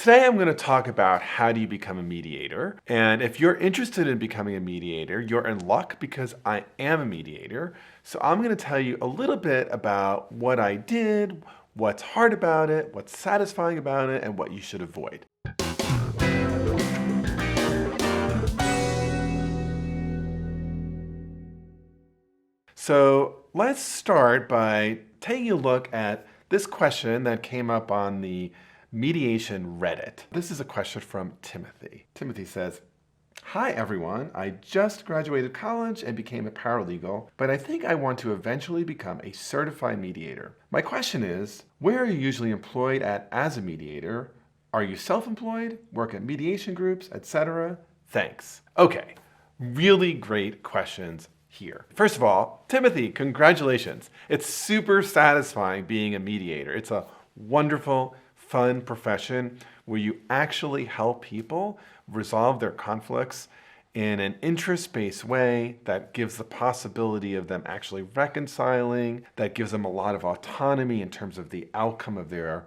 Today I'm going to talk about how do you become a mediator. And if you're interested in becoming a mediator, you're in luck because I am a mediator. So I'm going to tell you a little bit about what I did, what's hard about it, what's satisfying about it, and what you should avoid. So let's start by taking a look at this question that came up on the Mediation Reddit. This is a question from Timothy. Timothy says, "Hi everyone, I just graduated college and became a paralegal, but I think I want to eventually become a certified mediator. My question is, where are you usually employed at as a mediator? Are you self-employed, work at mediation groups, etc.? Thanks." Okay, really great questions here. First of all, Timothy, congratulations. It's super satisfying being a mediator. It's a wonderful, fun profession where you actually help people resolve their conflicts in an interest-based way that gives the possibility of them actually reconciling, that gives them a lot of autonomy in terms of the outcome of their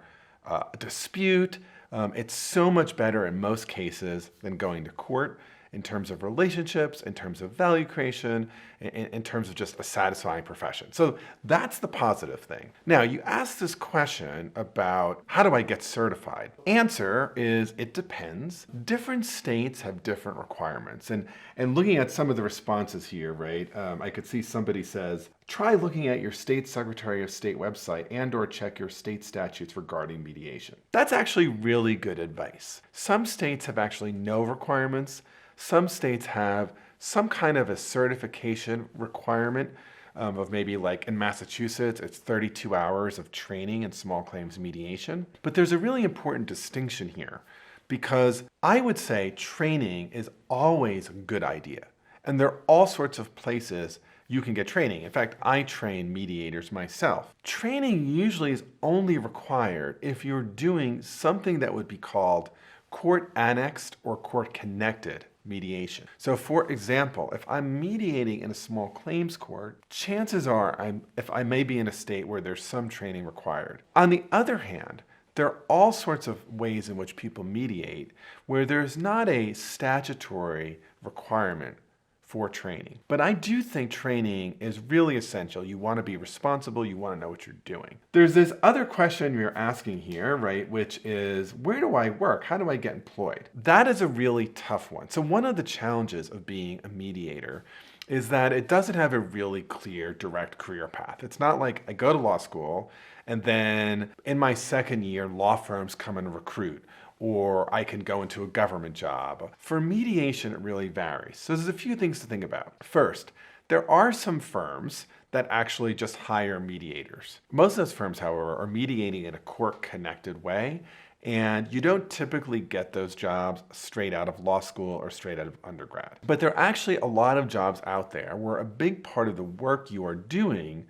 dispute. It's so much better in most cases than going to court in terms of relationships, in terms of value creation, in terms of just a satisfying profession. So that's the positive thing. Now, you asked this question about how do I get certified? Answer is it depends. Different states have different requirements. And looking at some of the responses here, right, I could see somebody says, try looking at your state Secretary of State website and/or check your state statutes regarding mediation. That's actually really good advice. Some states have actually no requirements. Some states have some kind of a certification requirement of maybe like in Massachusetts, it's 32 hours of training in small claims mediation. But there's a really important distinction here because I would say training is always a good idea. And there are all sorts of places you can get training. In fact, I train mediators myself. Training usually is only required if you're doing something that would be called court annexed or court connected mediation. So for example, if I'm mediating in a small claims court, chances are if I may be in a state where there's some training required. On the other hand, there are all sorts of ways in which people mediate where there's not a statutory requirement for training. But I do think training is really essential. You want to be responsible. You want to know what you're doing. There's this other question you're asking here, right, which is, where do I work? How do I get employed? That is a really tough one. So one of the challenges of being a mediator is that it doesn't have a really clear, direct career path. It's not like I go to law school and then in my second year, law firms come and recruit, or I can go into a government job. For mediation, it really varies. So there's a few things to think about. First, there are some firms that actually just hire mediators. Most of those firms, however, are mediating in a court-connected way, and you don't typically get those jobs straight out of law school or straight out of undergrad. But there are actually a lot of jobs out there where a big part of the work you are doing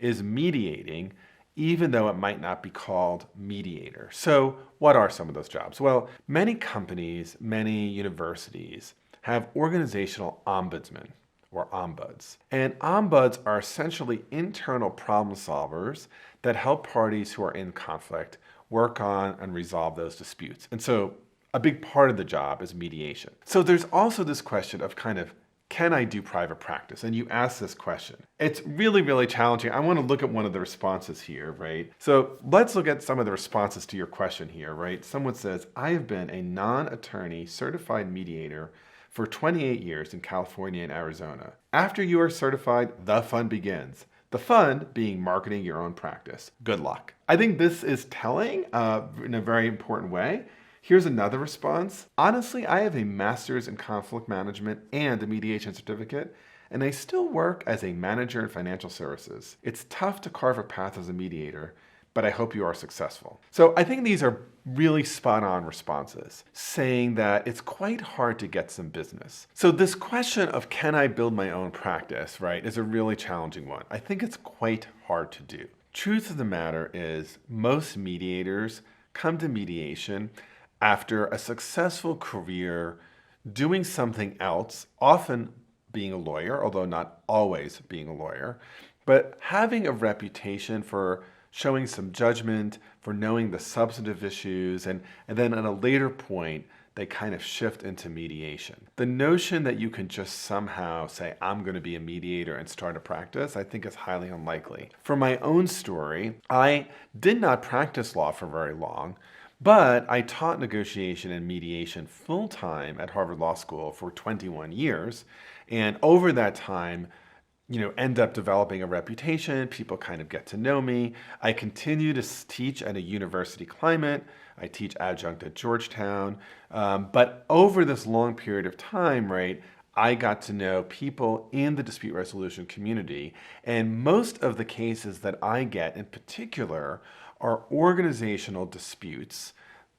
is mediating, even though it might not be called mediator. So what are some of those jobs? Well, many companies, many universities have organizational ombudsmen or OMBUDS. And OMBUDS are essentially internal problem solvers that help parties who are in conflict work on and resolve those disputes. And so a big part of the job is mediation. So there's also this question of kind of, can I do private practice? And you ask this question. It's really, really challenging. I want to look at one of the responses here, right? So let's look at some of the responses to your question here, right? Someone says, I have been a non-attorney certified mediator for 28 years in California and Arizona. After you are certified, the fun begins. The fun being marketing your own practice. Good luck. I think this is telling in a very important way. Here's another response. Honestly, I have a master's in conflict management and a mediation certificate, and I still work as a manager in financial services. It's tough to carve a path as a mediator, but I hope you are successful. So I think these are really spot on responses, saying that it's quite hard to get some business. So this question of can I build my own practice, right, is a really challenging one. I think it's quite hard to do. Truth of the matter is most mediators come to mediation after a successful career doing something else, often being a lawyer, although not always being a lawyer, but having a reputation for showing some judgment, for knowing the substantive issues, and then at a later point, they kind of shift into mediation. The notion that you can just somehow say, I'm going to be a mediator and start a practice, I think is highly unlikely. For my own story, I did not practice law for very long, but I taught negotiation and mediation full-time at Harvard Law School for 21 years. And over that time, end up developing a reputation. People kind of get to know me. I continue to teach at a university climate. I teach adjunct at Georgetown. But over this long period of time, right, I got to know people in the dispute resolution community. And most of the cases that I get in particular are organizational disputes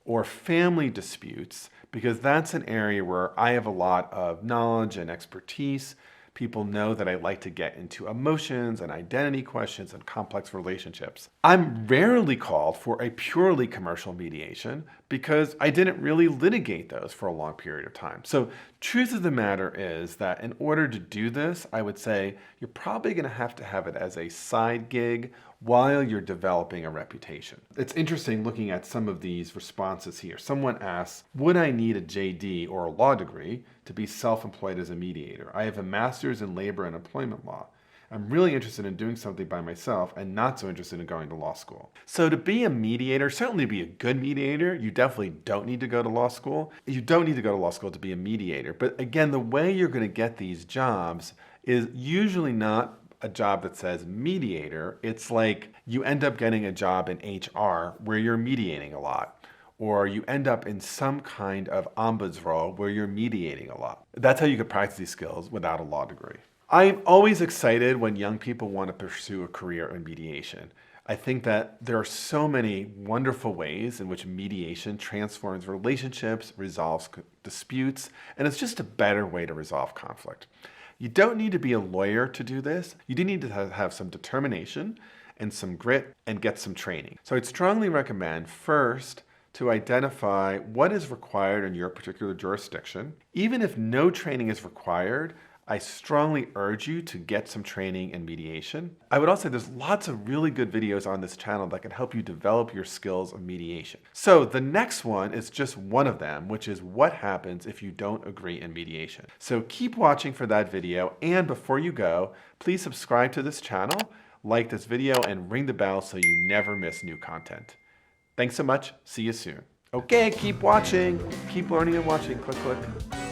or family disputes, because that's an area where I have a lot of knowledge and expertise. People know that I like to get into emotions and identity questions and complex relationships. I'm rarely called for a purely commercial mediation because I didn't really litigate those for a long period of time. So truth of the matter is that in order to do this, I would say you're probably going to have it as a side gig while you're developing a reputation. It's interesting looking at some of these responses here. Someone asks, would I need a JD or a law degree to be self-employed as a mediator? I have a master's in labor and employment law. I'm really interested in doing something by myself and not so interested in going to law school. So to be a mediator, certainly to be a good mediator, you definitely don't need to go to law school. You don't need to go to law school to be a mediator. But again, the way you're going to get these jobs is usually not a job that says mediator. It's like you end up getting a job in HR where you're mediating a lot, or you end up in some kind of ombuds role where you're mediating a lot. That's how you could practice these skills without a law degree. I'm always excited when young people want to pursue a career in mediation. I think that there are so many wonderful ways in which mediation transforms relationships, resolves disputes, and it's just a better way to resolve conflict. You don't need to be a lawyer to do this. You do need to have some determination and some grit and get some training. So I'd strongly recommend first to identify what is required in your particular jurisdiction. Even if no training is required, I strongly urge you to get some training in mediation. I would also say there's lots of really good videos on this channel that can help you develop your skills of mediation. So the next one is just one of them, which is what happens if you don't agree in mediation. So keep watching for that video, and before you go, please subscribe to this channel, like this video, and ring the bell so you never miss new content. Thanks so much. See you soon. Okay, keep watching. Keep learning and watching. Click, click.